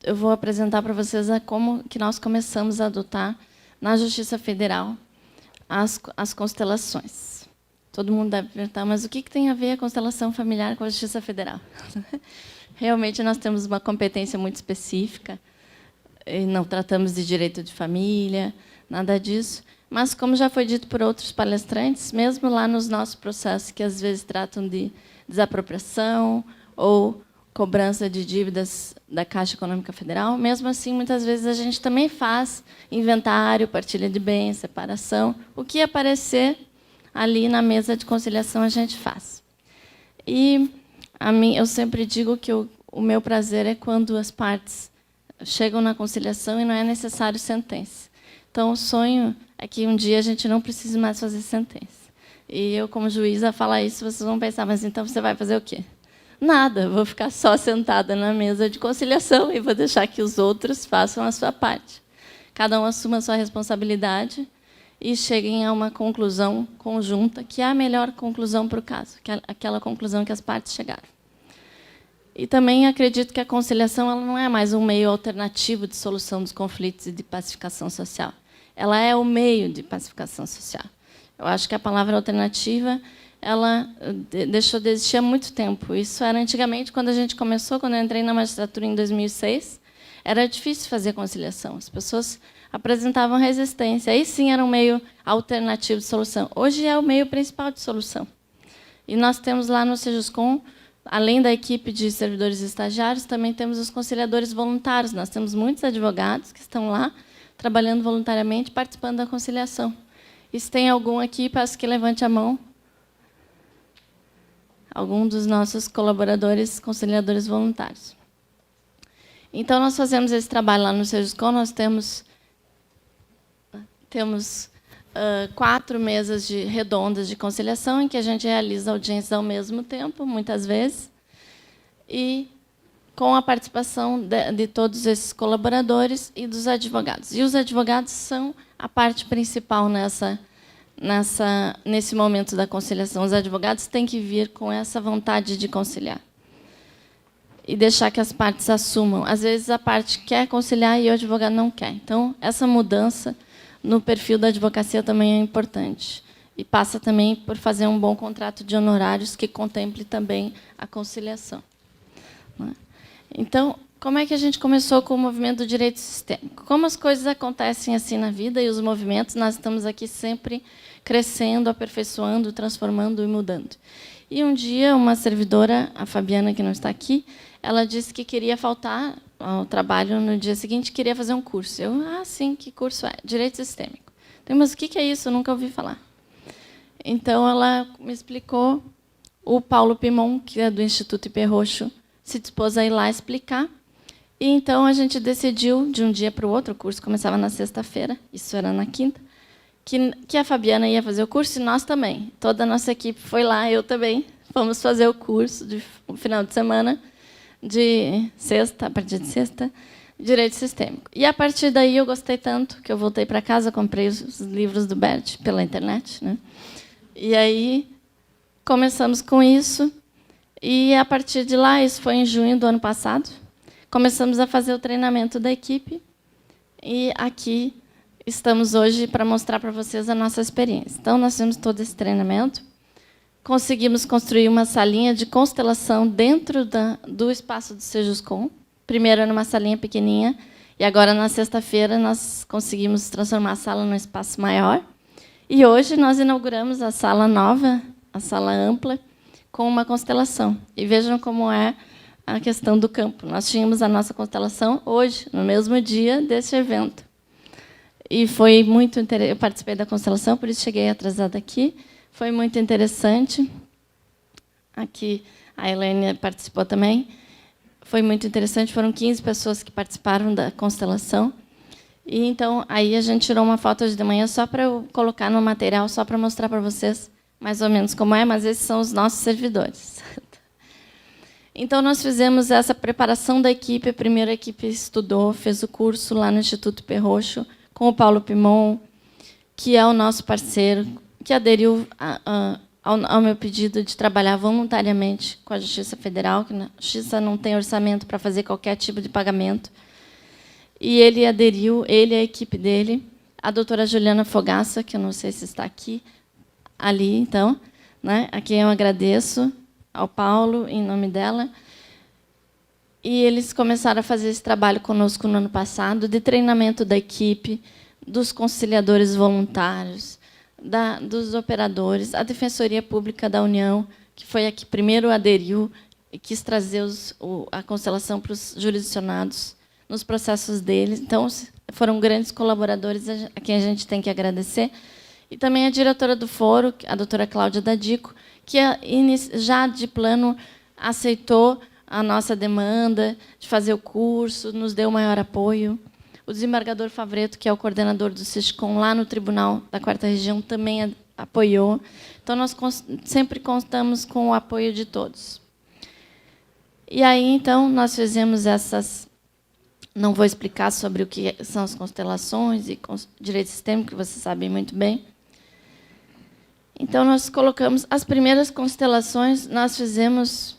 eu vou apresentar para vocês como que nós começamos a adotar na Justiça Federal as constelações. Todo mundo deve perguntar, mas o que tem a ver a constelação familiar com a Justiça Federal? Realmente, nós temos uma competência muito específica, e não tratamos de direito de família, nada disso. Mas, como já foi dito por outros palestrantes, mesmo lá nos nossos processos, que às vezes tratam de desapropriação ou cobrança de dívidas da Caixa Econômica Federal, mesmo assim, muitas vezes a gente também faz inventário, partilha de bens, separação. O que aparecer ali na mesa de conciliação a gente faz. E eu sempre digo que o meu prazer é quando as partes chegam na conciliação e não é necessário sentença. Então, o sonho é que um dia a gente não precise mais fazer sentença. E eu, como juíza, falar isso, vocês vão pensar, mas então você vai fazer o quê? Nada, vou ficar só sentada na mesa de conciliação e vou deixar que os outros façam a sua parte. Cada um assuma a sua responsabilidade e cheguem a uma conclusão conjunta, que é a melhor conclusão para o caso, que é aquela conclusão que as partes chegaram. E também acredito que a conciliação ela não é mais um meio alternativo de solução dos conflitos e de pacificação social. Ela é o meio de pacificação social. Eu acho que a palavra alternativa ela deixou de existir há muito tempo. Isso era antigamente, quando a gente começou, quando eu entrei na magistratura em 2006, era difícil fazer conciliação. As pessoas apresentavam resistência. Aí sim era um meio alternativo de solução. Hoje é o meio principal de solução. E nós temos lá no Sejuscom, além da equipe de servidores estagiários, também temos os conciliadores voluntários. Nós temos muitos advogados que estão lá trabalhando voluntariamente, participando da conciliação. E se tem algum aqui, peço que levante a mão. Algum dos nossos colaboradores, conciliadores voluntários. Então, nós fazemos esse trabalho lá no Sejuscom. Nós temos 4 mesas redondas de conciliação, em que a gente realiza audiências ao mesmo tempo, muitas vezes, e com a participação de todos esses colaboradores e dos advogados. E os advogados são a parte principal nesse momento da conciliação. Os advogados têm que vir com essa vontade de conciliar e deixar que as partes assumam. Às vezes, a parte quer conciliar e o advogado não quer. Então, essa mudança no perfil da advocacia também é importante. E passa também por fazer um bom contrato de honorários que contemple também a conciliação. Então, como é que a gente começou com o movimento do direito sistêmico? Como as coisas acontecem assim na vida e os movimentos, nós estamos aqui sempre crescendo, aperfeiçoando, transformando e mudando. E um dia, uma servidora, a Fabiana, que não está aqui, ela disse que queria faltar ao trabalho no dia seguinte, queria fazer um curso. Eu, sim, que curso é? Direito sistêmico. Então, mas o que é isso? Eu nunca ouvi falar. Então, ela me explicou. O Paulo Pimon, que é do Instituto IP Roxo, se dispôs a ir lá explicar. E, então, a gente decidiu, de um dia para o outro, o curso começava na sexta-feira, isso era na quinta, que a Fabiana ia fazer o curso e nós também. Toda a nossa equipe foi lá, eu também. Fomos fazer o curso no final de semana, a partir de sexta, Direito Sistêmico. E, a partir daí, eu gostei tanto que eu voltei para casa, comprei os livros do Bert pela internet. E aí, começamos com isso. E, a partir de lá, isso foi em junho do ano passado, começamos a fazer o treinamento da equipe. E aqui estamos hoje para mostrar para vocês a nossa experiência. Então, nós fizemos todo esse treinamento. Conseguimos construir uma salinha de constelação dentro do espaço do Sejuscom. Primeiro era uma salinha pequenininha, e agora, na sexta-feira, nós conseguimos transformar a sala num espaço maior. E hoje nós inauguramos a sala nova, a sala ampla, com uma constelação. E vejam como é a questão do campo. Nós tínhamos a nossa constelação hoje, no mesmo dia desse evento. E foi muito interessante. Eu participei da constelação, por isso cheguei atrasada aqui. Foi muito interessante. Aqui a Helene participou também. Foi muito interessante. Foram 15 pessoas que participaram da constelação. E então aí a gente tirou uma foto hoje de manhã só para eu colocar no material, só para mostrar para vocês mais ou menos como é, mas esses são os nossos servidores. Então nós fizemos essa preparação da equipe. A primeira equipe estudou, fez o curso lá no Instituto IP Roxo, com o Paulo Pimon, que é o nosso parceiro, que aderiu ao meu pedido de trabalhar voluntariamente com a Justiça Federal, que a Justiça não tem orçamento para fazer qualquer tipo de pagamento. E ele aderiu, ele e a equipe dele, a doutora Juliana Fogaça, que eu não sei se está aqui, ali, então, né, a quem eu agradeço, ao Paulo, em nome dela. E eles começaram a fazer esse trabalho conosco no ano passado, de treinamento da equipe, dos conciliadores voluntários, dos operadores, a Defensoria Pública da União, que foi a que primeiro aderiu e quis trazer a constelação para os jurisdicionados nos processos deles. Então, foram grandes colaboradores a quem a gente tem que agradecer. E também a diretora do foro, a doutora Cláudia Dadico, que já de plano aceitou a nossa demanda de fazer o curso, nos deu maior apoio. O desembargador Favreto, que é o coordenador do SISCOM lá no Tribunal da 4ª Região, também apoiou. Então, nós sempre contamos com o apoio de todos. E aí, então, nós fizemos essas... Não vou explicar sobre o que são as constelações e direito sistêmico, que vocês sabem muito bem. Então, nós colocamos... As primeiras constelações nós fizemos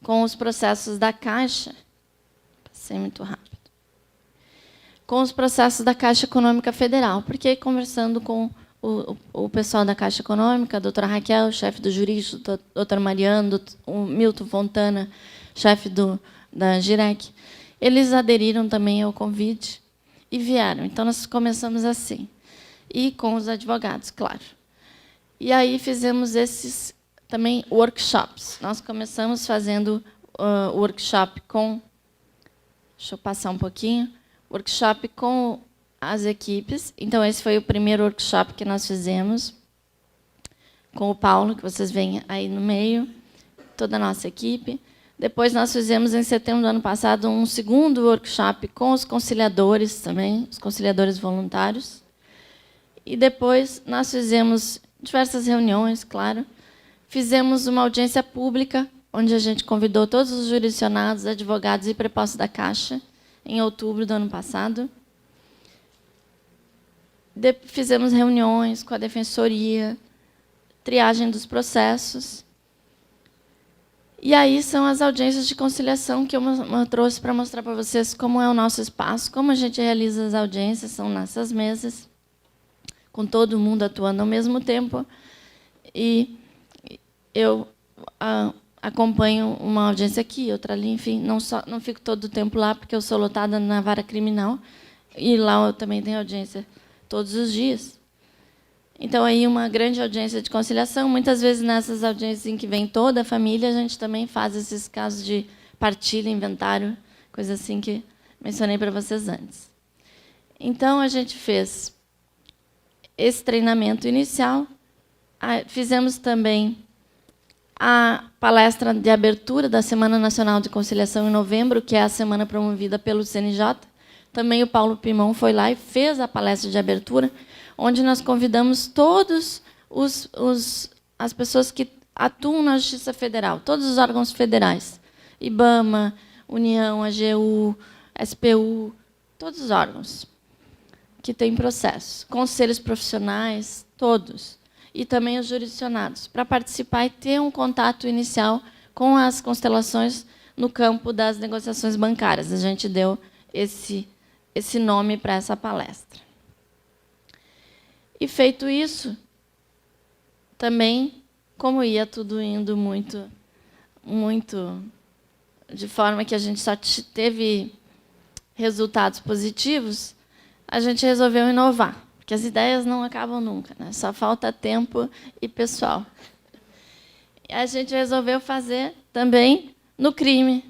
com os processos da Caixa. Passei muito rápido. Com os processos da Caixa Econômica Federal, porque, conversando com o pessoal da Caixa Econômica, a doutora Raquel, chefe do jurídico, o doutor Mariano, o Milton Fontana, chefe da GIREC, eles aderiram também ao convite e vieram. Então, nós começamos assim. E com os advogados, claro. E aí fizemos esses também workshops. Nós começamos fazendo workshop com... Deixa eu passar um pouquinho. Workshop com as equipes. Então, esse foi o primeiro workshop que nós fizemos com o Paulo, que vocês veem aí no meio, toda a nossa equipe. Depois, nós fizemos, em setembro do ano passado, um segundo workshop com os conciliadores também, os conciliadores voluntários. E depois, nós fizemos diversas reuniões, claro. Fizemos uma audiência pública, onde a gente convidou todos os jurisdicionados, advogados e prepostos da Caixa, em outubro do ano passado. Fizemos reuniões com a Defensoria, triagem dos processos. E aí são as audiências de conciliação que eu trouxe para mostrar para vocês como é o nosso espaço, como a gente realiza as audiências, são nessas mesas, com todo mundo atuando ao mesmo tempo. E eu acompanho uma audiência aqui, outra ali, enfim, não fico todo o tempo lá, porque eu sou lotada na vara criminal, e lá eu também tenho audiência todos os dias. Então, aí uma grande audiência de conciliação. Muitas vezes, nessas audiências em que vem toda a família, a gente também faz esses casos de partilha, inventário, coisa assim que mencionei para vocês antes. Então, a gente fez esse treinamento inicial. Fizemos também a palestra de abertura da Semana Nacional de Conciliação em novembro, que é a semana promovida pelo CNJ. Também o Paulo Pimão foi lá e fez a palestra de abertura, onde nós convidamos todos as pessoas que atuam na Justiça Federal, todos os órgãos federais, IBAMA, União, AGU, SPU, todos os órgãos que têm processos, conselhos profissionais, todos, e também os jurisdicionados, para participar e ter um contato inicial com as constelações no campo das negociações bancárias. A gente deu esse nome para essa palestra. E, feito isso, também, como ia tudo indo muito de forma que a gente só teve resultados positivos, a gente resolveu inovar, porque as ideias não acabam nunca, né? Só falta tempo e pessoal. E a gente resolveu fazer também no crime.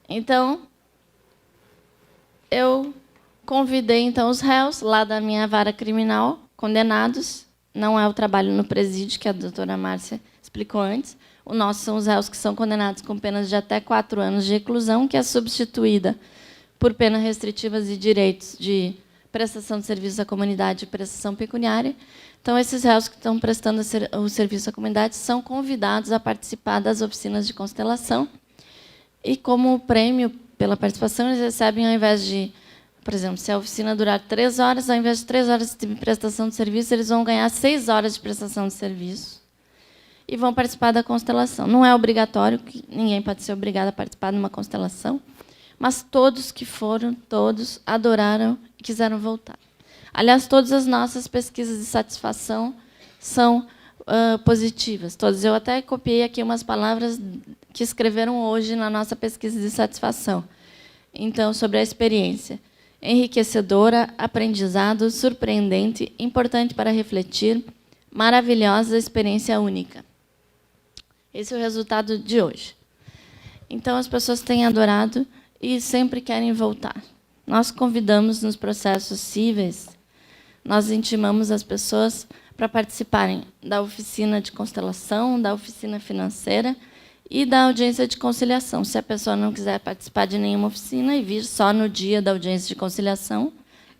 Então, eu convidei então os réus lá da minha vara criminal, condenados. Não é o trabalho no presídio, que a doutora Márcia explicou antes. O nosso são os réus que são condenados com penas de até 4 anos de reclusão, que é substituída por penas restritivas e direitos de prestação de serviço à comunidade e prestação pecuniária. Então, esses réus que estão prestando o serviço à comunidade são convidados a participar das oficinas de constelação. E, como prêmio pela participação, eles recebem, ao invés de... Por exemplo, se a oficina durar 3 horas, ao invés de 3 horas de prestação de serviço, eles vão ganhar 6 horas de prestação de serviço e vão participar da constelação. Não é obrigatório, que ninguém pode ser obrigado a participar de uma constelação, mas todos que foram, todos adoraram e quiseram voltar. Aliás, todas as nossas pesquisas de satisfação são positivas. Todas. Eu até copiei aqui umas palavras que escreveram hoje na nossa pesquisa de satisfação. Então, sobre a experiência. Enriquecedora, aprendizado, surpreendente, importante para refletir, maravilhosa, experiência única. Esse é o resultado de hoje. Então, as pessoas têm adorado e sempre querem voltar. Nós convidamos nos processos cíveis, nós intimamos as pessoas para participarem da oficina de constelação, da oficina financeira e da audiência de conciliação. Se a pessoa não quiser participar de nenhuma oficina e vir só no dia da audiência de conciliação,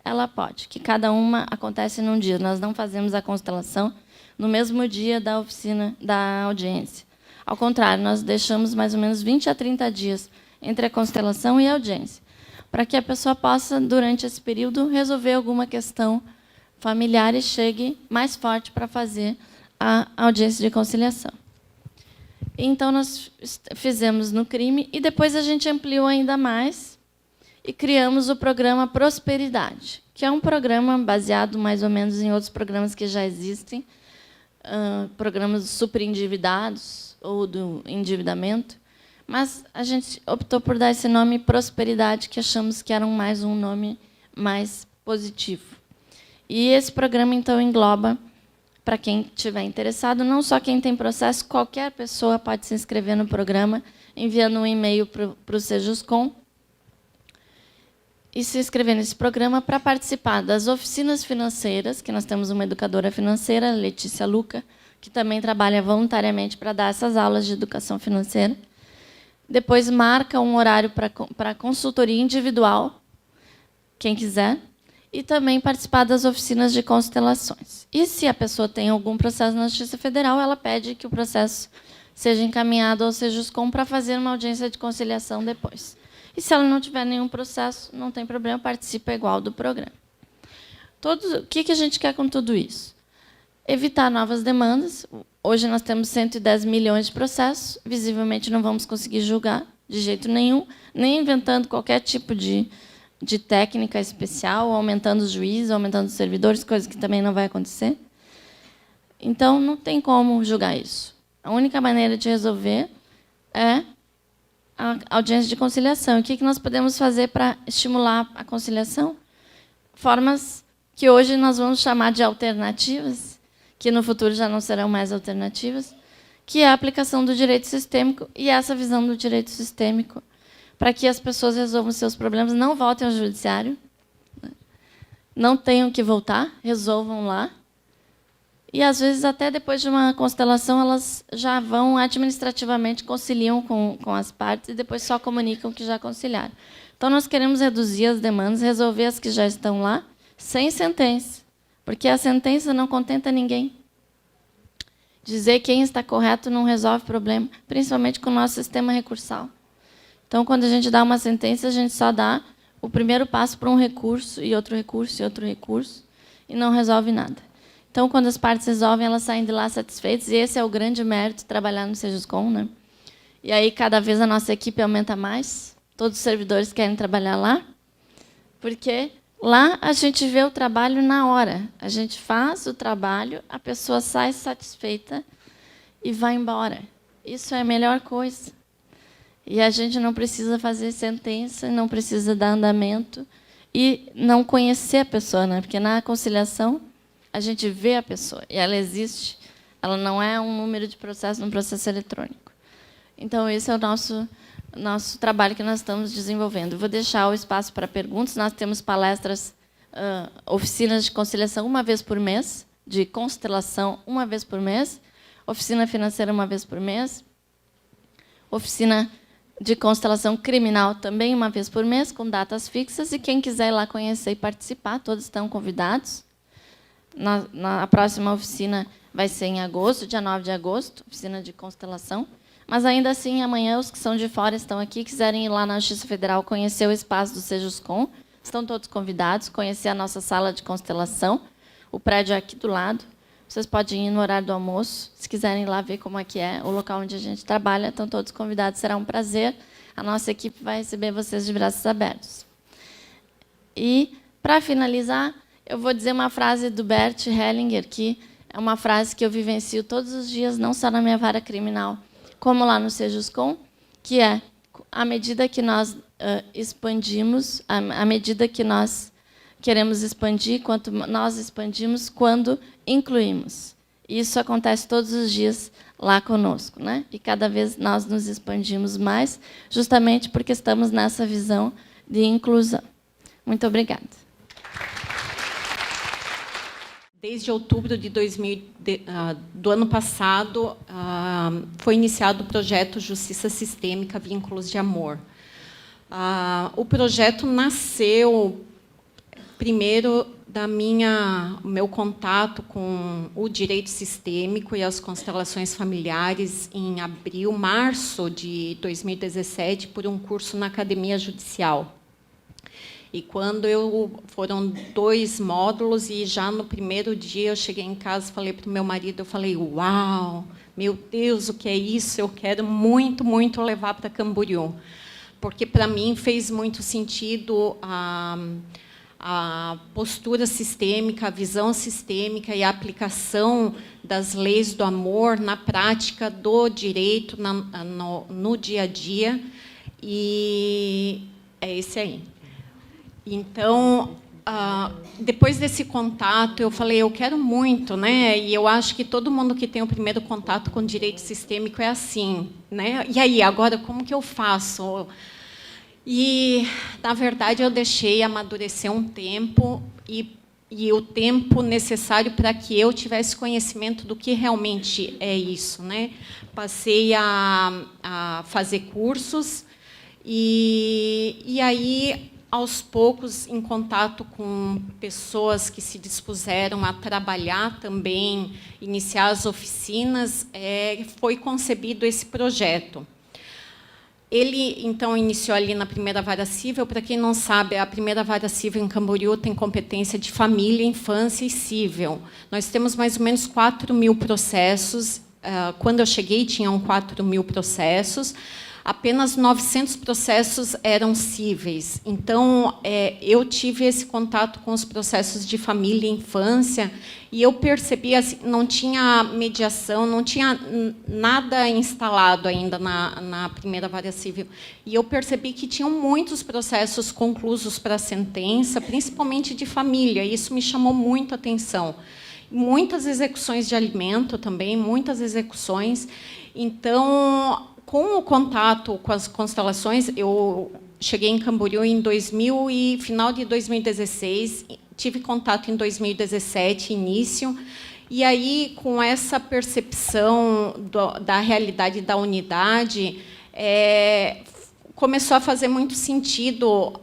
ela pode, que cada uma acontece num dia. Nós não fazemos a constelação no mesmo dia da oficina, da audiência. Ao contrário, nós deixamos mais ou menos 20 a 30 dias entre a constelação e a audiência, para que a pessoa possa, durante esse período, resolver alguma questão familiar e chegue mais forte para fazer a audiência de conciliação. Então, nós fizemos no crime e depois a gente ampliou ainda mais e criamos o programa Prosperidade, que é um programa baseado mais ou menos em outros programas que já existem, programas superendividados ou do endividamento, mas a gente optou por dar esse nome Prosperidade, que achamos que era mais um nome mais positivo. E esse programa, então, engloba, para quem estiver interessado, não só quem tem processo, qualquer pessoa pode se inscrever no programa, enviando um e-mail para o Sejuscom e se inscrever nesse programa para participar das oficinas financeiras, que nós temos uma educadora financeira, Letícia Luca, que também trabalha voluntariamente para dar essas aulas de educação financeira. Depois marca um horário para consultoria individual, quem quiser, e também participar das oficinas de constelações. E se a pessoa tem algum processo na Justiça Federal, ela pede que o processo seja encaminhado ao Sejuscom para fazer uma audiência de conciliação depois. E se ela não tiver nenhum processo, não tem problema, participa igual do programa. O que a gente quer com tudo isso? Evitar novas demandas. Hoje nós temos 110 milhões de processos, visivelmente não vamos conseguir julgar de jeito nenhum, nem inventando qualquer tipo de técnica especial, aumentando os juízes, aumentando os servidores, coisa que também não vai acontecer. Então, não tem como julgar isso. A única maneira de resolver é a audiência de conciliação. O que nós podemos fazer para estimular a conciliação? Formas que hoje nós vamos chamar de alternativas, que no futuro já não serão mais alternativas, que é a aplicação do direito sistêmico e essa visão do direito sistêmico para que as pessoas resolvam seus problemas, não voltem ao judiciário, não tenham que voltar, resolvam lá. E, às vezes, até depois de uma constelação, elas já vão administrativamente, conciliam com as partes e depois só comunicam que já conciliaram. Então, nós queremos reduzir as demandas, resolver as que já estão lá, sem sentença, porque a sentença não contenta ninguém. Dizer quem está correto não resolve problema, principalmente com o nosso sistema recursal. Então, quando a gente dá uma sentença, a gente só dá o primeiro passo para um recurso, e outro recurso, e outro recurso, e não resolve nada. Então, quando as partes resolvem, elas saem de lá satisfeitas, e esse é o grande mérito de trabalhar no Sejuscom, né? E aí, cada vez a nossa equipe aumenta mais, todos os servidores querem trabalhar lá, porque lá a gente vê o trabalho na hora. A gente faz o trabalho, a pessoa sai satisfeita e vai embora. Isso é a melhor coisa. E a gente não precisa fazer sentença, não precisa dar andamento e não conhecer a pessoa, né? Porque na conciliação a gente vê a pessoa e ela existe. Ela não é um número de processo num processo eletrônico. Então, esse é o nosso trabalho que nós estamos desenvolvendo. Vou deixar o espaço para perguntas. Nós temos palestras, oficinas de conciliação uma vez por mês, de constelação uma vez por mês, oficina financeira uma vez por mês, oficina de constelação criminal também uma vez por mês, com datas fixas, e quem quiser ir lá conhecer e participar, todos estão convidados. A próxima oficina vai ser em agosto, dia 9 de agosto, oficina de constelação. Mas, ainda assim, amanhã, os que são de fora estão aqui, quiserem ir lá na Justiça Federal conhecer o espaço do Sejuscom, estão todos convidados, conhecer a nossa sala de constelação, o prédio é aqui do lado. Vocês podem ir no horário do almoço, se quiserem ir lá ver como é que é o local onde a gente trabalha, estão todos convidados, será um prazer. a nossa equipe vai receber vocês de braços abertos. E, para finalizar, eu vou dizer uma frase do Bert Hellinger, que é uma frase que eu vivencio todos os dias, não só na minha vara criminal, como lá no Sejuscom, que é, à medida que nós expandimos, à medida que nós queremos expandir, quanto nós expandimos, quando incluímos. Isso acontece todos os dias lá conosco, né? E cada vez nós nos expandimos mais, justamente porque estamos nessa visão de inclusão. Muito obrigada. Desde outubro do ano passado, foi iniciado o projeto Justiça Sistêmica Vínculos de Amor. O projeto nasceu, primeiro, meu contato com o direito sistêmico e as constelações familiares em março de 2017, por um curso na Academia Judicial. E foram 2 módulos, e já no primeiro dia eu cheguei em casa e falei para o meu marido, eu falei, uau, meu Deus, o que é isso? Eu quero muito, muito levar para Camboriú. Porque, para mim, fez muito sentido a postura sistêmica, a visão sistêmica e a aplicação das leis do amor na prática do direito, no dia a dia. E é esse aí. Então, depois desse contato, eu falei, eu quero muito, né? E eu acho que todo mundo que tem o primeiro contato com o direito sistêmico é assim, né? E aí, agora, como que eu faço? E, na verdade, eu deixei amadurecer um tempo, e o tempo necessário para que eu tivesse conhecimento do que realmente é isso, né? Passei a fazer cursos, e aí, aos poucos, em contato com pessoas que se dispuseram a trabalhar também, iniciar as oficinas, foi concebido esse projeto. Ele, então, iniciou ali na primeira vara civil. Para quem não sabe, a primeira vara civil em Camboriú tem competência de família, infância e civil. Nós temos mais ou menos 4.000 processos. Quando eu cheguei, tinham 4.000 processos. Apenas 900 processos eram cíveis. Então, eu tive esse contato com os processos de família e infância, e eu percebi, assim, não tinha mediação, não tinha nada instalado ainda na primeira vara civil. E eu percebi que tinham muitos processos conclusos para sentença, principalmente de família. E isso me chamou muito a atenção. Muitas execuções de alimento também, muitas execuções. Então, com o contato com as constelações, eu cheguei em Camboriú em final de 2016, tive contato em 2017, início, e aí, com essa percepção da realidade da unidade, começou a fazer muito sentido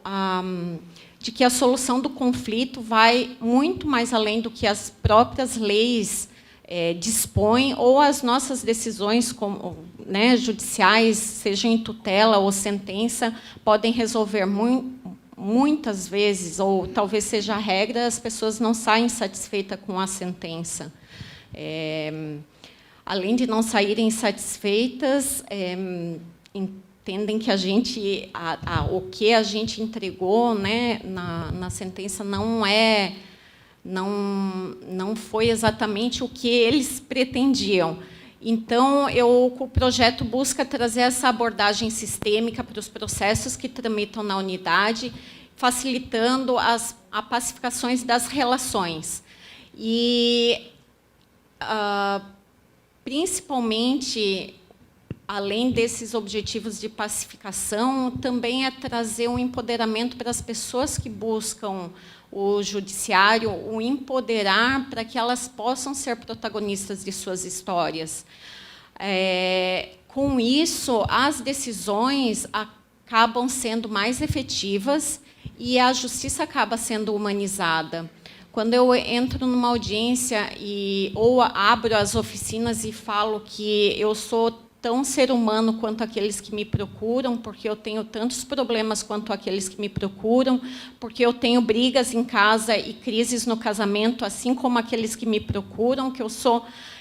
de que a solução do conflito vai muito mais além do que as próprias leis dispõem, ou as nossas decisões judiciais, seja em tutela ou sentença, podem resolver muitas vezes, ou talvez seja a regra, as pessoas não saem satisfeitas com a sentença. Além de não saírem satisfeitas, entendem que o que a gente entregou, né, na sentença não foi exatamente o que eles pretendiam. Então, o projeto busca trazer essa abordagem sistêmica para os processos que tramitam na unidade, facilitando as pacificações das relações. E, principalmente, além desses objetivos de pacificação, também é trazer um empoderamento para as pessoas que buscam o judiciário, o empoderar para que elas possam ser protagonistas de suas histórias. Com isso, as decisões acabam sendo mais efetivas e a justiça acaba sendo humanizada. Quando eu entro numa audiência ou abro as oficinas e falo que eu sou tão ser humano quanto aqueles que me procuram, porque eu tenho tantos problemas quanto aqueles que me procuram, porque eu tenho brigas em casa e crises no casamento, assim como aqueles que me procuram,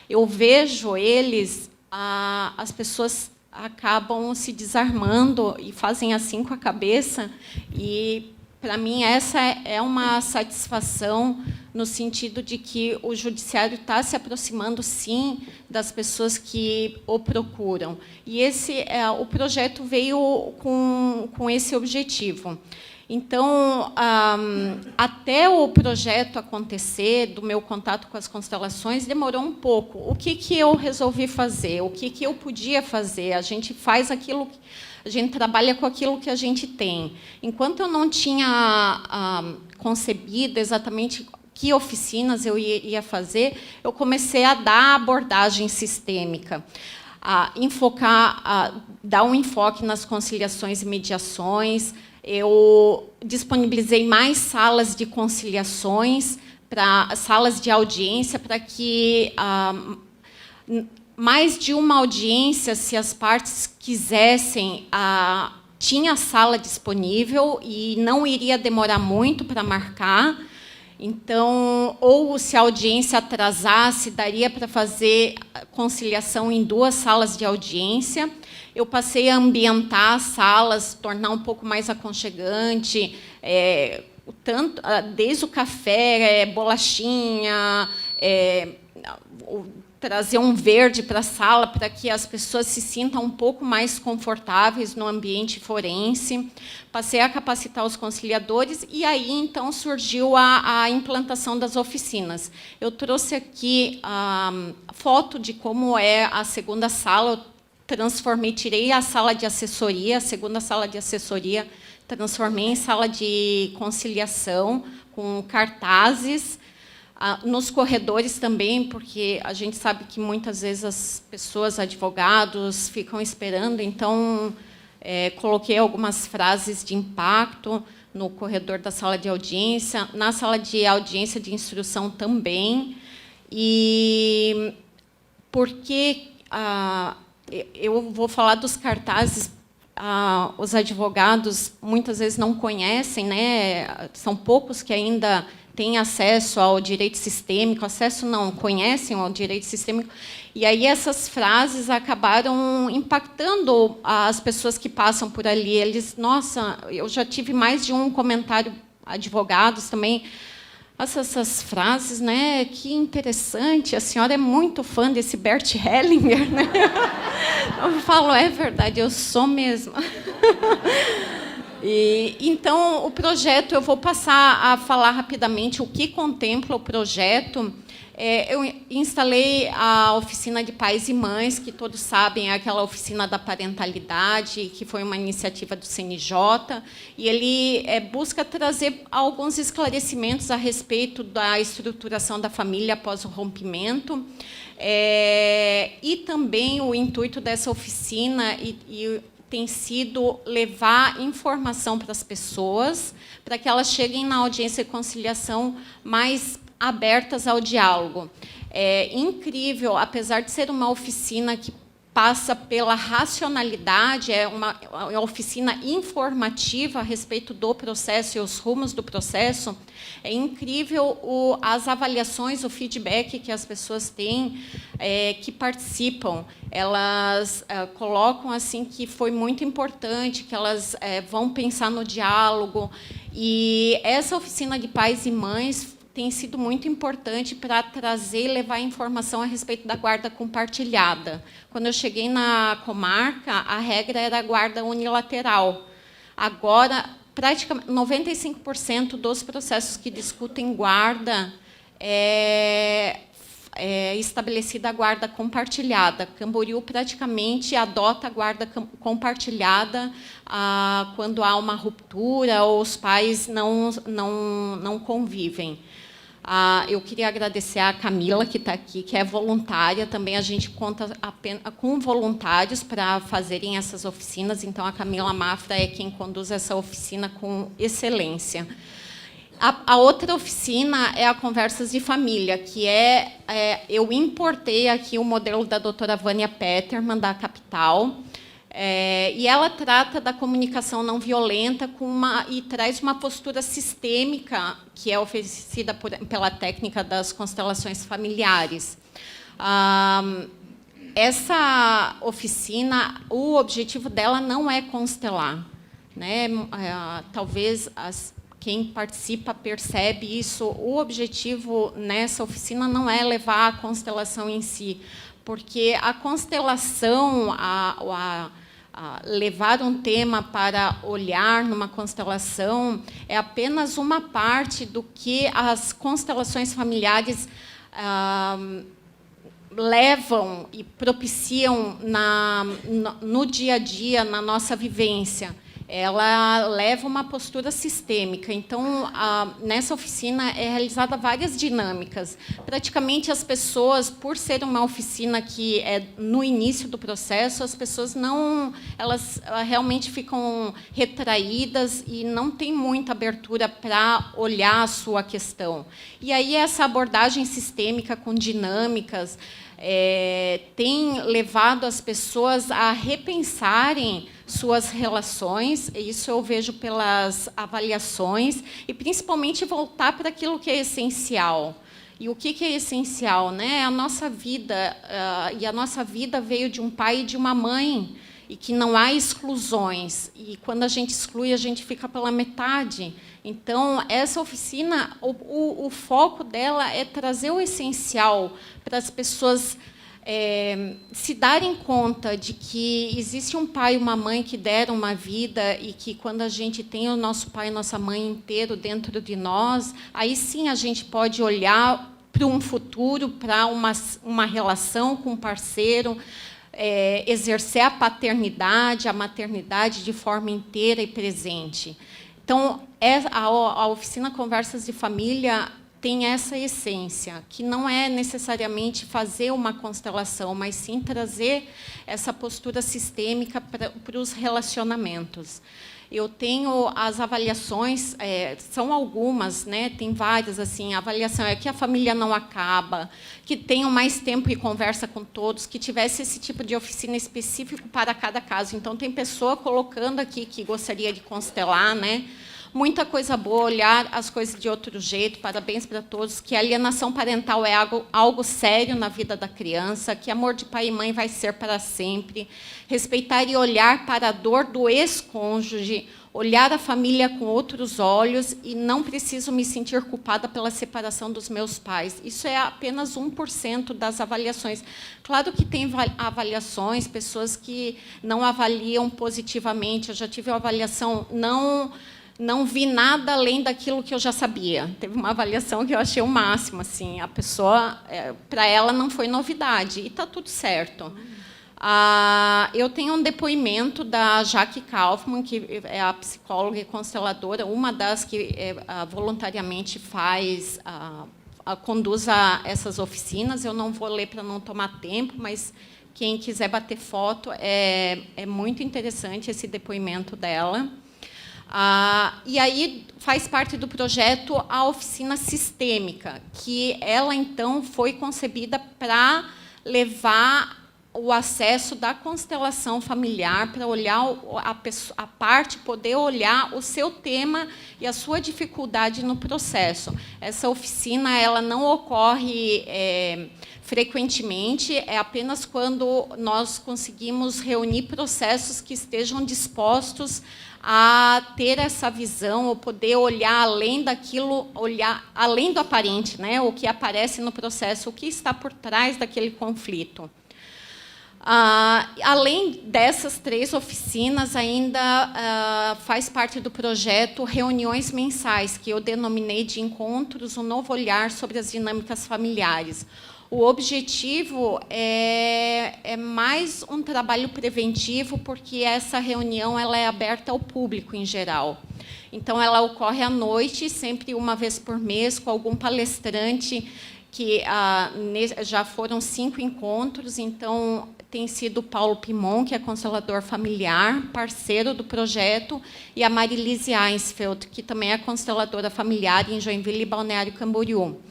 eu vejo eles, as pessoas acabam se desarmando e fazem assim com a cabeça. E, para mim, essa é uma satisfação no sentido de que o judiciário está se aproximando, sim, das pessoas que o procuram. E o projeto veio com esse objetivo. Então, até o projeto acontecer, do meu contato com as constelações, demorou um pouco. O que eu resolvi fazer? O que eu podia fazer? A gente faz aquilo, a gente trabalha com aquilo que a gente tem. Enquanto eu não tinha concebido exatamente que oficinas eu ia fazer, eu comecei a dar abordagem sistêmica, dar um enfoque nas conciliações e mediações. Eu disponibilizei mais salas de conciliações, salas de audiência, para que mais de uma audiência, se as partes quisessem, tinha sala disponível e não iria demorar muito para marcar. Então, ou se a audiência atrasasse, daria para fazer conciliação em 2 salas de audiência. Eu passei a ambientar as salas, tornar um pouco mais aconchegante, desde o café, bolachinha, trazer um verde para a sala, para que as pessoas se sintam um pouco mais confortáveis no ambiente forense. Passei a capacitar os conciliadores, e aí, então, surgiu a implantação das oficinas. Eu trouxe aqui a foto de como é a segunda sala. Tirei a sala de assessoria, a segunda sala de assessoria, transformei em sala de conciliação, com cartazes, nos corredores também, porque a gente sabe que muitas vezes as pessoas, advogados, ficam esperando, então coloquei algumas frases de impacto no corredor da sala de audiência, na sala de audiência de instrução também. E porque eu vou falar dos cartazes, os advogados muitas vezes não conhecem, né? São poucos que ainda têm acesso ao direito sistêmico, conhecem ao direito sistêmico, e aí essas frases acabaram impactando as pessoas que passam por ali. Eles, nossa, eu já tive mais de um comentário, advogados também, essas frases, né? Que interessante, a senhora é muito fã desse Bert Hellinger, né? Eu falo, é verdade, eu sou mesmo. Então, o projeto, eu vou passar a falar rapidamente o que contempla o projeto. Eu instalei a oficina de pais e mães, que todos sabem, é aquela oficina da parentalidade, que foi uma iniciativa do CNJ, e ele busca trazer alguns esclarecimentos a respeito da estruturação da família após o rompimento. E também o intuito dessa oficina tem sido levar informação para as pessoas, para que elas cheguem na audiência de conciliação mais abertas ao diálogo. É incrível, apesar de ser uma oficina que passa pela racionalidade, é uma oficina informativa a respeito do processo e os rumos do processo. É incrível as avaliações, o feedback que as pessoas têm, que participam. Elas colocam assim que foi muito importante, que elas vão pensar no diálogo. E essa oficina de pais e mães tem sido muito importante para trazer e levar informação a respeito da guarda compartilhada. Quando eu cheguei na comarca, a regra era a guarda unilateral. Agora, praticamente 95% dos processos que discutem guarda é estabelecida a guarda compartilhada. Camboriú praticamente adota a guarda compartilhada quando há uma ruptura ou os pais não convivem. Eu queria agradecer a Camila, que está aqui, que é voluntária. Também a gente conta com voluntários para fazerem essas oficinas. Então, a Camila Mafra é quem conduz essa oficina com excelência. A outra oficina é a Conversas de Família, que eu importei aqui o modelo da doutora Vânia Peterman, da Capital, e ela trata da comunicação não violenta e traz uma postura sistêmica, que é oferecida pela técnica das constelações familiares. essa oficina, o objetivo dela não é constelar, né? Talvez quem participa percebe isso. O objetivo nessa oficina não é levar a constelação em si, porque a constelação, levar um tema para olhar numa constelação é apenas uma parte do que as constelações familiares levam e propiciam no dia a dia, na nossa vivência. Ela leva uma postura sistêmica. Então, nessa oficina é realizada várias dinâmicas. Praticamente as pessoas, por ser uma oficina que é no início do processo, as pessoas elas realmente ficam retraídas e não tem muita abertura para olhar a sua questão. E aí essa abordagem sistêmica com dinâmicas tem levado as pessoas a repensarem suas relações, isso eu vejo pelas avaliações, e principalmente voltar para aquilo que é essencial. E o que é essencial, né? A nossa vida, e a nossa vida veio de um pai e de uma mãe, e que não há exclusões. E quando a gente exclui, a gente fica pela metade. Então, essa oficina, o foco dela é trazer o essencial para as pessoas se darem conta de que existe um pai e uma mãe que deram uma vida e que, quando a gente tem o nosso pai e nossa mãe inteiro dentro de nós, aí sim a gente pode olhar para um futuro, para uma relação com um parceiro, exercer a paternidade, a maternidade de forma inteira e presente. Então, a oficina Conversas de Família tem essa essência, que não é necessariamente fazer uma constelação, mas sim trazer essa postura sistêmica para os relacionamentos. Eu tenho as avaliações, são algumas, né? Tem várias, assim, a avaliação é que a família não acaba, que tenham mais tempo e conversa com todos, que tivesse esse tipo de oficina específico para cada caso. Então, tem pessoa colocando aqui que gostaria de constelar, né? Muita coisa boa, olhar as coisas de outro jeito, parabéns para todos, que a alienação parental é algo sério na vida da criança, que amor de pai e mãe vai ser para sempre, respeitar e olhar para a dor do ex-cônjuge, olhar a família com outros olhos e não preciso me sentir culpada pela separação dos meus pais. Isso é apenas 1% das avaliações. Claro que tem avaliações, pessoas que não avaliam positivamente. Eu já tive uma avaliação, não vi nada além daquilo que eu já sabia. Teve uma avaliação que eu achei o máximo, assim, a pessoa, para ela não foi novidade, e está tudo certo. Eu tenho um depoimento da Jaque Kaufmann, que é a psicóloga e consteladora, uma das que voluntariamente conduz essas oficinas. Eu não vou ler para não tomar tempo, mas quem quiser bater foto, é muito interessante esse depoimento dela. E aí faz parte do projeto a oficina sistêmica, que ela, então, foi concebida para levar o acesso da constelação familiar, para olhar a parte, poder olhar o seu tema e a sua dificuldade no processo. Essa oficina ela não ocorre frequentemente, é apenas quando nós conseguimos reunir processos que estejam dispostos a ter essa visão, ou poder olhar além daquilo, olhar além do aparente, né? O que aparece no processo, o que está por trás daquele conflito. Além dessas 3 oficinas, ainda faz parte do projeto reuniões mensais, que eu denominei de encontros, um novo olhar sobre as dinâmicas familiares. O objetivo é mais um trabalho preventivo, porque essa reunião ela é aberta ao público em geral. Então, ela ocorre à noite, sempre uma vez por mês, com algum palestrante, que já foram 5 encontros. Então, tem sido o Paulo Pimon, que é constelador familiar, parceiro do projeto, e a Marilise Einsfeld, que também é consteladora familiar em Joinville e Balneário Camboriú.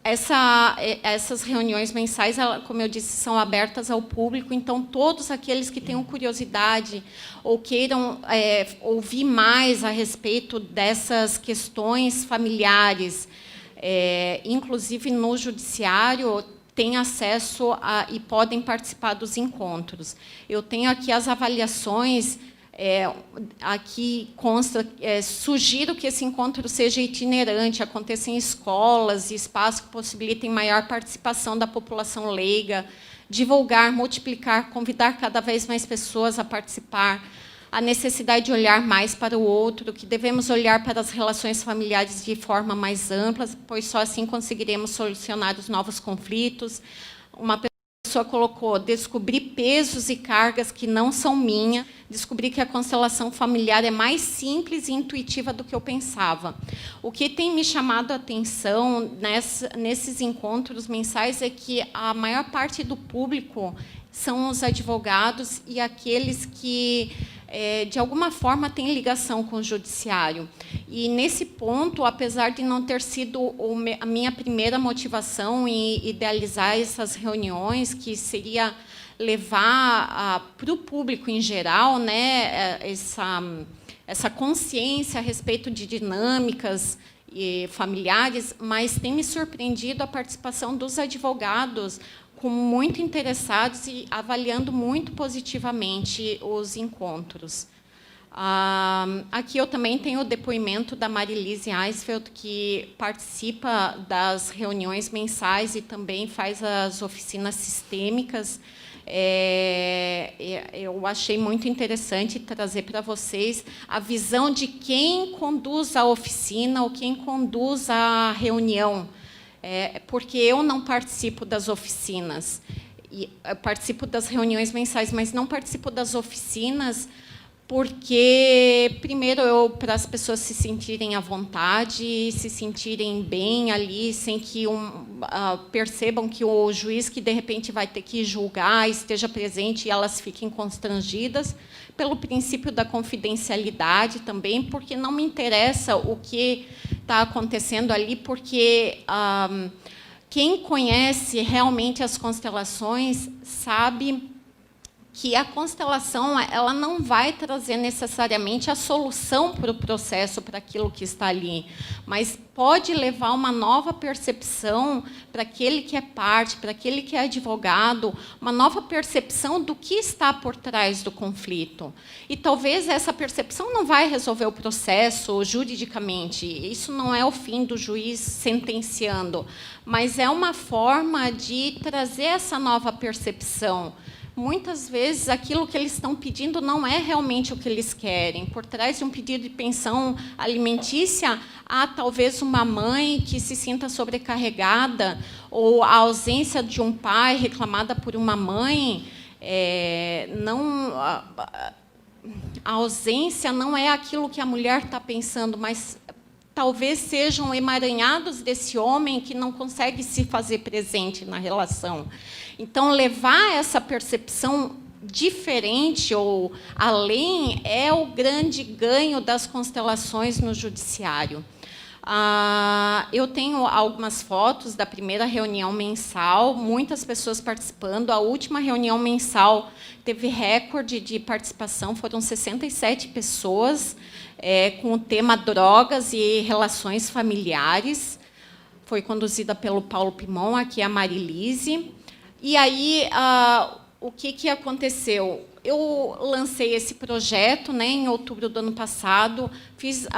Essas reuniões mensais, como eu disse, são abertas ao público, então todos aqueles que tenham curiosidade ou queiram ouvir mais a respeito dessas questões familiares, inclusive no judiciário, têm acesso e podem participar dos encontros. Eu tenho aqui as avaliações, aqui consta, sugiro que esse encontro seja itinerante, aconteça em escolas e espaços que possibilitem maior participação da população leiga, divulgar, multiplicar, convidar cada vez mais pessoas a participar, a necessidade de olhar mais para o outro, que devemos olhar para as relações familiares de forma mais ampla, pois só assim conseguiremos solucionar os novos conflitos. Uma pessoa colocou: descobrir pesos e cargas que não são minha, descobri que a constelação familiar é mais simples e intuitiva do que eu pensava. O que tem me chamado a atenção nesses encontros mensais é que a maior parte do público são os advogados e aqueles que, de alguma forma, têm ligação com o judiciário. E, nesse ponto, apesar de não ter sido a minha primeira motivação em idealizar essas reuniões, que seria levar para o público em geral, né, essa consciência a respeito de dinâmicas familiares, mas tem me surpreendido a participação dos advogados, como muito interessados e avaliando muito positivamente os encontros. Aqui eu também tenho o depoimento da Marilise Eisfeld, que participa das reuniões mensais e também faz as oficinas sistêmicas. Eu achei muito interessante trazer para vocês a visão de quem conduz a oficina ou quem conduz a reunião. Porque eu não participo das oficinas, eu participo das reuniões mensais, mas não participo das oficinas porque, primeiro, para as pessoas se sentirem à vontade, se sentirem bem ali, sem que percebam que o juiz que, de repente, vai ter que julgar esteja presente e elas fiquem constrangidas, pelo princípio da confidencialidade também, porque não me interessa o que está acontecendo ali, porque quem conhece realmente as constelações sabe que a constelação ela não vai trazer necessariamente a solução para o processo, para aquilo que está ali, mas pode levar uma nova percepção para aquele que é parte, para aquele que é advogado, uma nova percepção do que está por trás do conflito. E talvez essa percepção não vai resolver o processo juridicamente, isso não é o fim do juiz sentenciando, mas é uma forma de trazer essa nova percepção. Muitas vezes, aquilo que eles estão pedindo não é realmente o que eles querem. Por trás de um pedido de pensão alimentícia, há talvez uma mãe que se sinta sobrecarregada, ou a ausência de um pai reclamada por uma mãe. A ausência não é aquilo que a mulher está pensando, mas talvez sejam emaranhados desse homem que não consegue se fazer presente na relação. Então, levar essa percepção diferente ou além é o grande ganho das constelações no judiciário. Eu tenho algumas fotos da primeira reunião mensal, muitas pessoas participando. A última reunião mensal teve recorde de participação, foram 67 pessoas, com o tema drogas e relações familiares. Foi conduzida pelo Paulo Pimon, aqui a Marilise. E aí, o que aconteceu? Eu lancei esse projeto, né, em outubro do ano passado, fiz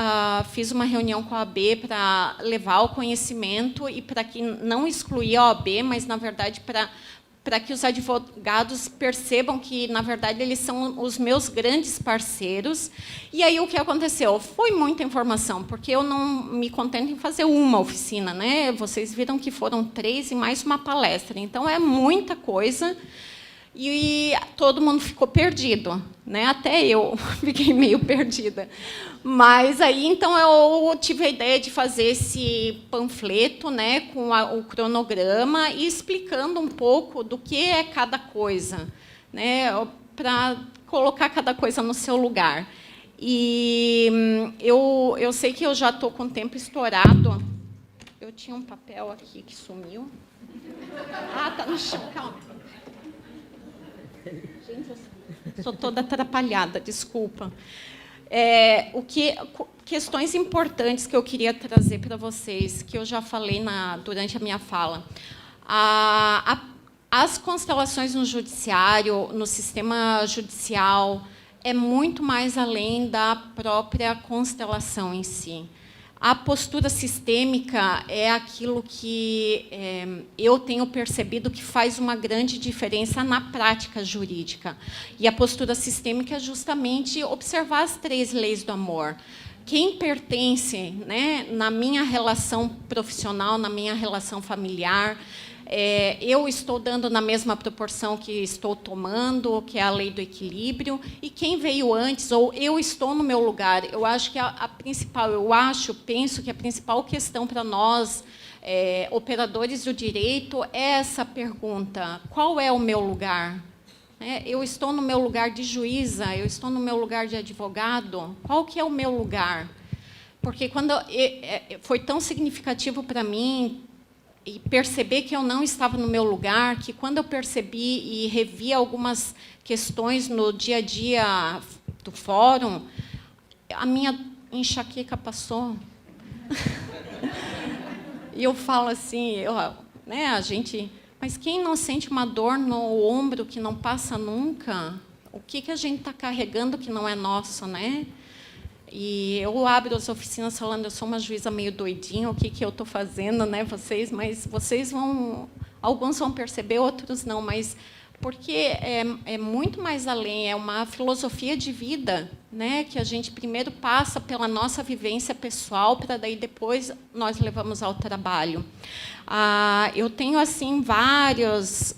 uma reunião com a OAB para levar o conhecimento e para que não excluir a OAB, mas, na verdade, para que os advogados percebam que, na verdade, eles são os meus grandes parceiros. E aí, o que aconteceu? Foi muita informação, porque eu não me contento em fazer uma oficina, né? Vocês viram que foram 3 e mais uma palestra. Então, é muita coisa. E todo mundo ficou perdido, né? Até eu fiquei meio perdida. Mas aí, então, eu tive a ideia de fazer esse panfleto, né, com o cronograma e explicando um pouco do que é cada coisa, né, para colocar cada coisa no seu lugar. E eu sei que eu já estou com o tempo estourado. Eu tinha um papel aqui que sumiu. Está no chão, calma. Gente, eu sou toda atrapalhada, desculpa. Questões importantes que eu queria trazer para vocês, que eu já falei durante a minha fala. As constelações no judiciário, no sistema judicial, é muito mais além da própria constelação em si. A postura sistêmica é aquilo que eu tenho percebido que faz uma grande diferença na prática jurídica. E a postura sistêmica é justamente observar as 3 leis do amor. Quem pertence, né, na minha relação profissional, na minha relação familiar, eu estou dando na mesma proporção que estou tomando, que é a lei do equilíbrio, e quem veio antes, ou eu estou no meu lugar. Eu acho que penso que a principal questão para nós, operadores do direito, é essa pergunta: qual é o meu lugar? Eu estou no meu lugar de juíza, eu estou no meu lugar de advogado, qual que é o meu lugar? Porque quando foi tão significativo para mim e perceber que eu não estava no meu lugar, que quando eu percebi e revi algumas questões no dia a dia do fórum, a minha enxaqueca passou. E eu falo assim, a gente... Mas quem não sente uma dor no ombro que não passa nunca? O que a gente está carregando que não é nosso, né? E eu abro as oficinas falando, eu sou uma juíza meio doidinha, o que eu estou fazendo, né, mas vocês vão... Alguns vão perceber, outros não, mas... Porque é muito mais além, é uma filosofia de vida, né, que a gente primeiro passa pela nossa vivência pessoal, para daí depois nós levamos ao trabalho. Eu tenho assim vários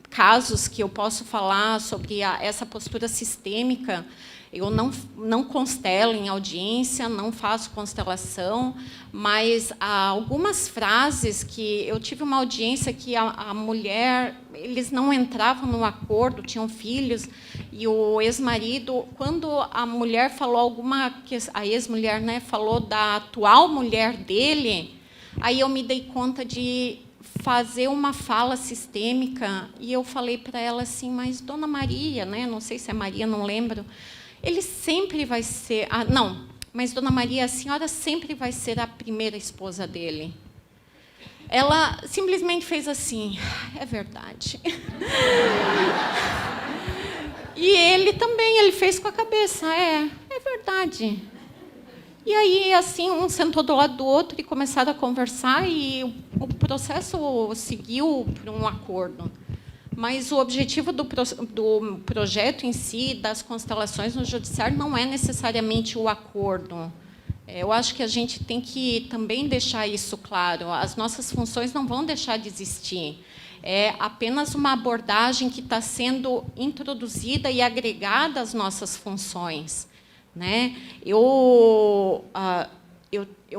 casos que eu posso falar sobre essa postura sistêmica. Eu não constelo em audiência, não faço constelação, mas há algumas frases que... Eu tive uma audiência que a mulher... Eles não entravam no acordo, tinham filhos, e o ex-marido, quando a mulher falou a ex-mulher, né, falou da atual mulher dele, aí eu me dei conta de fazer uma fala sistêmica, e eu falei para ela assim, mas, Dona Maria, né, não sei se é Maria, não lembro... Ele sempre vai ser... não, mas, Dona Maria, a senhora sempre vai ser a primeira esposa dele. Ela simplesmente fez assim, é verdade. E ele também, ele fez com a cabeça, é verdade. E aí, assim, um sentou do lado do outro e começaram a conversar, e o processo seguiu para um acordo. Mas o objetivo do projeto em si, das constelações no judiciário, não é necessariamente o acordo. Eu acho que a gente tem que também deixar isso claro. As nossas funções não vão deixar de existir. É apenas uma abordagem que está sendo introduzida e agregada às nossas funções, né? Eu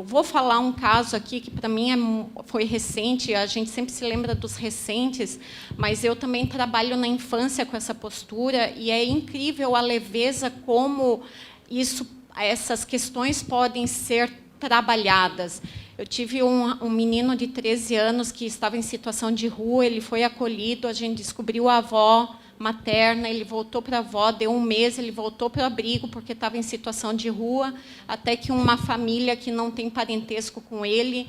vou falar um caso aqui que, para mim, foi recente. A gente sempre se lembra dos recentes, mas eu também trabalho na infância com essa postura, e é incrível a leveza como essas questões podem ser trabalhadas. Eu tive um menino de 13 anos que estava em situação de rua, ele foi acolhido, a gente descobriu a avó materna, ele voltou para a avó, deu um mês, ele voltou para o abrigo, porque estava em situação de rua, até que uma família que não tem parentesco com ele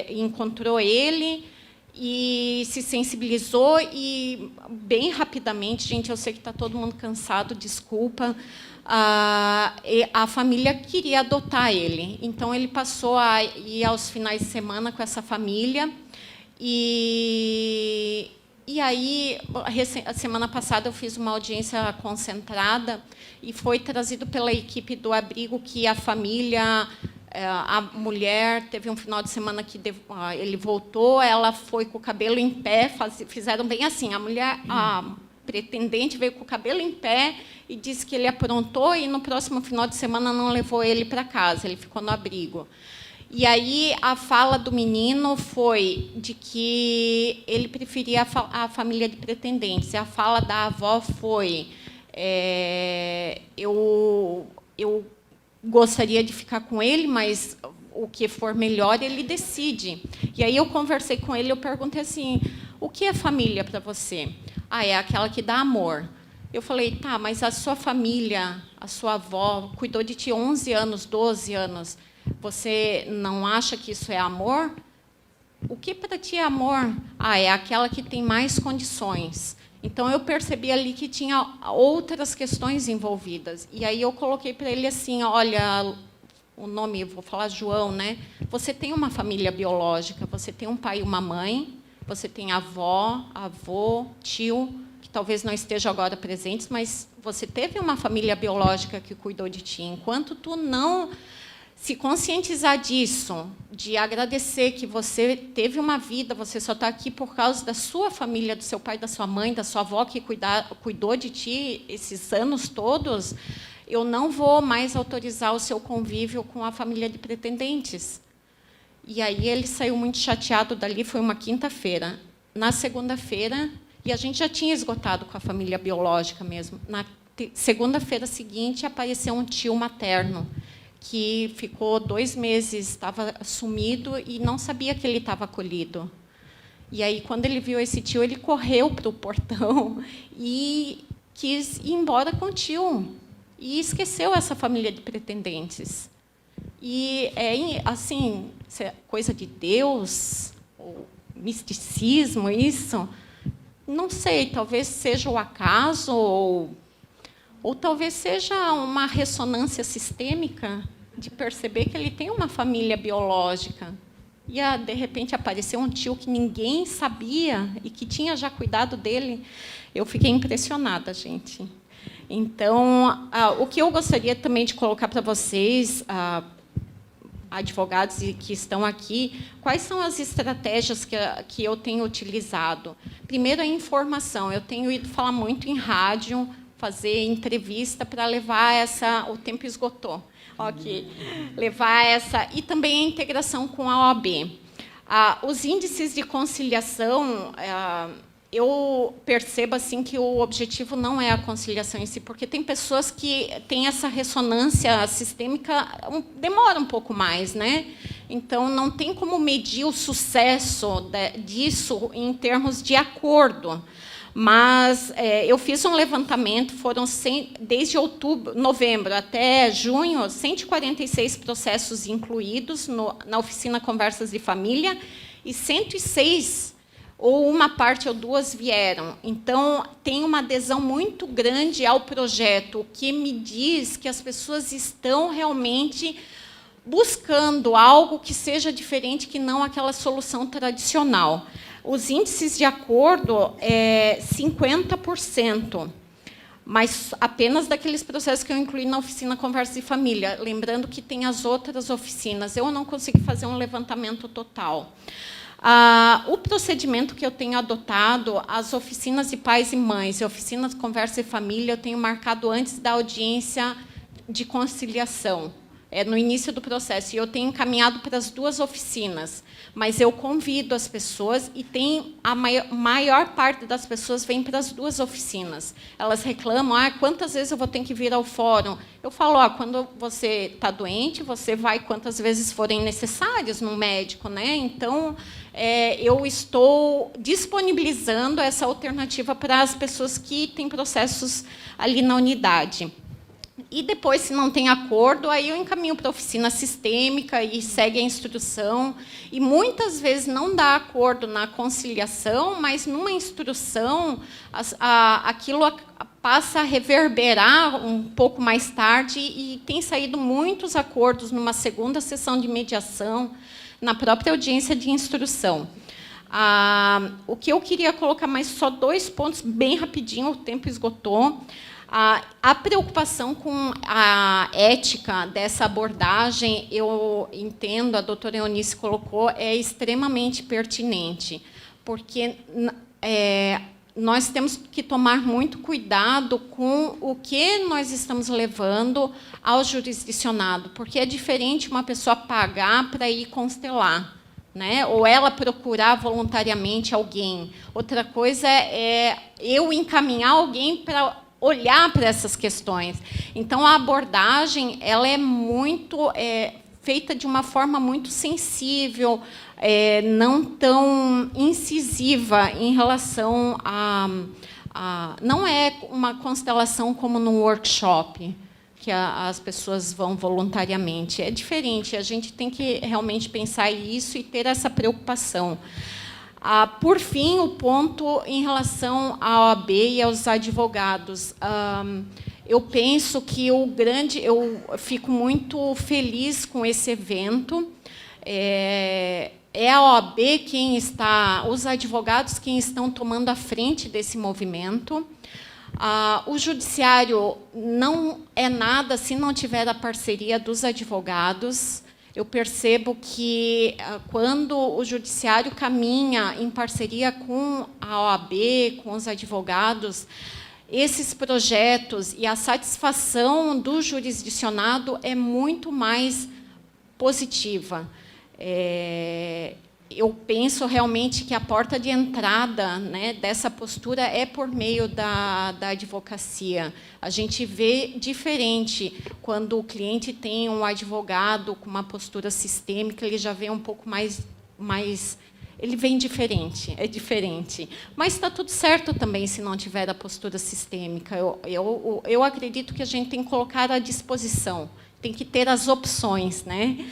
encontrou ele e se sensibilizou, e, bem rapidamente, gente, eu sei que está todo mundo cansado, desculpa, a família queria adotar ele. Então, ele passou a ir aos finais de semana com essa família, e aí, a semana passada, eu fiz uma audiência concentrada e foi trazido pela equipe do abrigo que a família, a mulher, teve um final de semana que ele voltou, ela foi com o cabelo em pé, fizeram bem assim, a pretendente veio com o cabelo em pé e disse que ele aprontou, e no próximo final de semana não levou ele para casa, ele ficou no abrigo. E aí a fala do menino foi de que ele preferia a família de pretendentes. E a fala da avó foi: eu gostaria de ficar com ele, mas o que for melhor ele decide. E aí eu conversei com ele, eu perguntei assim: o que é família para você? É aquela que dá amor. Eu falei: tá, mas a sua família, a sua avó, cuidou de ti 11 anos, 12 anos. Você não acha que isso é amor? o que para ti é amor? Ah, é aquela que tem mais condições. Então, eu percebi ali que tinha outras questões envolvidas. E aí eu coloquei para ele assim, olha, o nome, vou falar João, né? Você tem uma família biológica, você tem um pai e uma mãe, você tem avó, avô, tio, que talvez não estejam agora presentes, mas você teve uma família biológica que cuidou de ti. Enquanto tu não se conscientizar disso, de agradecer que você teve uma vida, você só está aqui por causa da sua família, do seu pai, da sua mãe, da sua avó, que cuidou de ti esses anos todos, eu não vou mais autorizar o seu convívio com a família de pretendentes. E aí ele saiu muito chateado dali, foi uma quinta-feira. Na segunda-feira, e a gente já tinha esgotado com a família biológica mesmo, na segunda-feira seguinte apareceu um tio materno, que ficou 2 meses, estava sumido e não sabia que ele estava acolhido. E aí, quando ele viu esse tio, ele correu para o portão e quis ir embora com o tio. E esqueceu essa família de pretendentes. E é assim, coisa de Deus, ou misticismo, isso? Não sei, talvez seja o acaso, ou talvez seja uma ressonância sistêmica de perceber que ele tem uma família biológica. E, de repente, apareceu um tio que ninguém sabia e que tinha já cuidado dele. Eu fiquei impressionada, gente. Então, o que eu gostaria também de colocar para vocês, advogados que estão aqui, quais são as estratégias que eu tenho utilizado? Primeiro, a informação. Eu tenho ido falar muito em rádio, fazer entrevista para levar essa... O tempo esgotou. Ok. Levar essa... E também a integração com a OAB. Os índices de conciliação... eu percebo assim que o objetivo não é a conciliação em si, porque tem pessoas que têm essa ressonância sistêmica, demora um pouco mais, né? Então, não tem como medir o sucesso disso em termos de acordo. Mas eu fiz um levantamento, foram desde novembro até junho, 146 processos incluídos na oficina Conversas de Família, e 106 ou uma parte ou duas vieram. Então, tem uma adesão muito grande ao projeto, o que me diz que as pessoas estão realmente buscando algo que seja diferente, que não aquela solução tradicional. Os índices de acordo é 50%, mas apenas daqueles processos que eu incluí na oficina Conversa de Família. Lembrando que tem as outras oficinas. Eu não consegui fazer um levantamento total. O procedimento que eu tenho adotado, as oficinas de pais e mães e oficinas de Conversa de Família, eu tenho marcado antes da audiência de conciliação, no início do processo. E eu tenho encaminhado para as 2 oficinas, mas eu convido as pessoas, e a maior parte das pessoas vem para as 2 oficinas. Elas reclamam, quantas vezes eu vou ter que vir ao fórum? Eu falo, quando você está doente, você vai quantas vezes forem necessárias no médico, né? Então, eu estou disponibilizando essa alternativa para as pessoas que têm processos ali na unidade. E depois, se não tem acordo, aí eu encaminho para a oficina sistêmica e segue a instrução. E muitas vezes não dá acordo na conciliação, mas numa instrução aquilo passa a reverberar um pouco mais tarde, e tem saído muitos acordos numa segunda sessão de mediação, na própria audiência de instrução. O que eu queria colocar, mais só 2 pontos, bem rapidinho, o tempo esgotou. A preocupação com a ética dessa abordagem, eu entendo, a doutora Eunice colocou, é extremamente pertinente, porque nós temos que tomar muito cuidado com o que nós estamos levando ao jurisdicionado, porque é diferente uma pessoa pagar para ir constelar, né? Ou ela procurar voluntariamente alguém. Outra coisa é eu encaminhar alguém para olhar para essas questões. Então, a abordagem ela é muito feita de uma forma muito sensível, não tão incisiva em relação a... não é uma constelação como num workshop, que as pessoas vão voluntariamente. É diferente, a gente tem que realmente pensar isso e ter essa preocupação. Por fim, o ponto em relação à OAB e aos advogados. Eu penso que eu fico muito feliz com esse evento. É a OAB os advogados quem estão tomando a frente desse movimento. O judiciário não é nada se não tiver a parceria dos advogados. Eu percebo que, quando o judiciário caminha em parceria com a OAB, com os advogados, esses projetos e a satisfação do jurisdicionado é muito mais positiva. Eu penso realmente que a porta de entrada, né, dessa postura é por meio da advocacia. A gente vê diferente quando o cliente tem um advogado com uma postura sistêmica, ele já vê um pouco mais ele vem diferente, é diferente. Mas está tudo certo também se não tiver a postura sistêmica. Eu acredito que a gente tem que colocar à disposição, tem que ter as opções, né?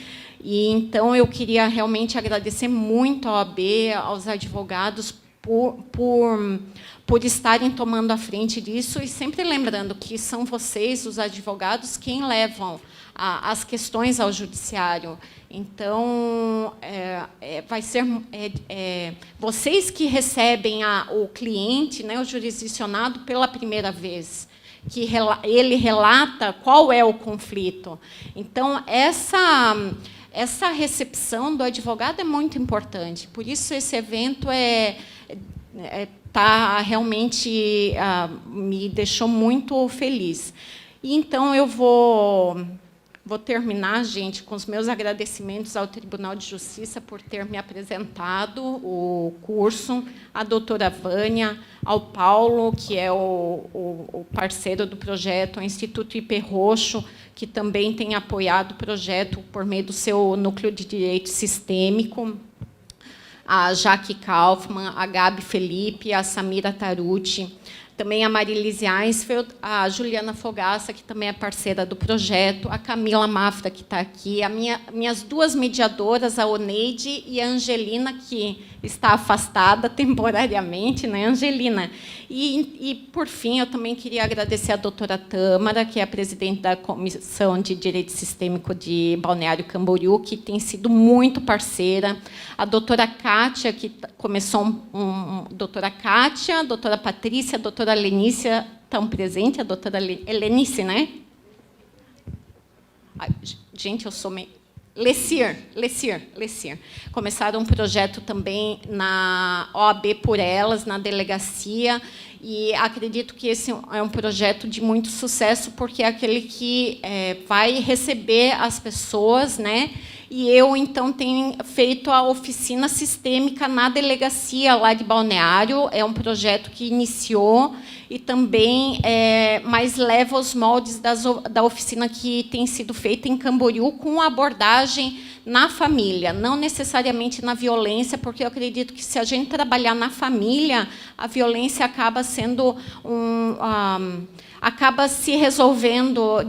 E, então, eu queria realmente agradecer muito à OAB, aos advogados, por estarem tomando a frente disso, e sempre lembrando que são vocês, os advogados, quem levam as questões ao judiciário. Então, vai ser vocês que recebem o cliente, né, o jurisdicionado, pela primeira vez, que ele relata qual é o conflito. Então, essa recepção do advogado é muito importante. Por isso, esse evento realmente me deixou muito feliz. E, então, eu vou terminar, gente, com os meus agradecimentos ao Tribunal de Justiça por ter me apresentado o curso, à doutora Vânia, ao Paulo, que é o parceiro do projeto, ao Instituto IP Roxo, que também tem apoiado o projeto por meio do seu núcleo de direito sistêmico, a Jaque Kaufmann, a Gabi Felipe, a Samira Tarucci, também a Marilise Einsfeld, a Juliana Fogaça, que também é parceira do projeto, a Camila Mafra, que está aqui, minhas duas mediadoras, a Oneide e a Angelina, que está afastada temporariamente, né, Angelina? E, por fim, eu também queria agradecer a doutora Tâmara, que é a presidente da Comissão de Direito Sistêmico de Balneário Camboriú, que tem sido muito parceira, a doutora Kátia, que começou doutora Kátia, a doutora Patrícia, a doutora Lenícia estão presentes, a doutora Helenice, né? Ai, gente, eu sou meio... Lessir. Começaram um projeto também na OAB por Elas, na delegacia, e acredito que esse é um projeto de muito sucesso, porque é aquele que vai receber as pessoas, né? E eu, então, tenho feito a oficina sistêmica na delegacia lá de Balneário. É um projeto que iniciou e também mas leva os moldes da oficina que tem sido feita em Camboriú, com abordagem na família, não necessariamente na violência, porque eu acredito que, se a gente trabalhar na família, a violência acaba sendo acaba se resolvendo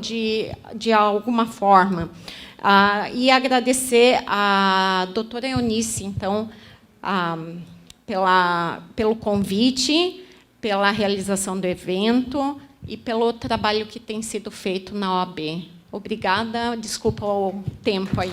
de alguma forma. E agradecer à doutora Eunice, então, pelo convite, pela realização do evento e pelo trabalho que tem sido feito na OAB. Obrigada, desculpa o tempo aí.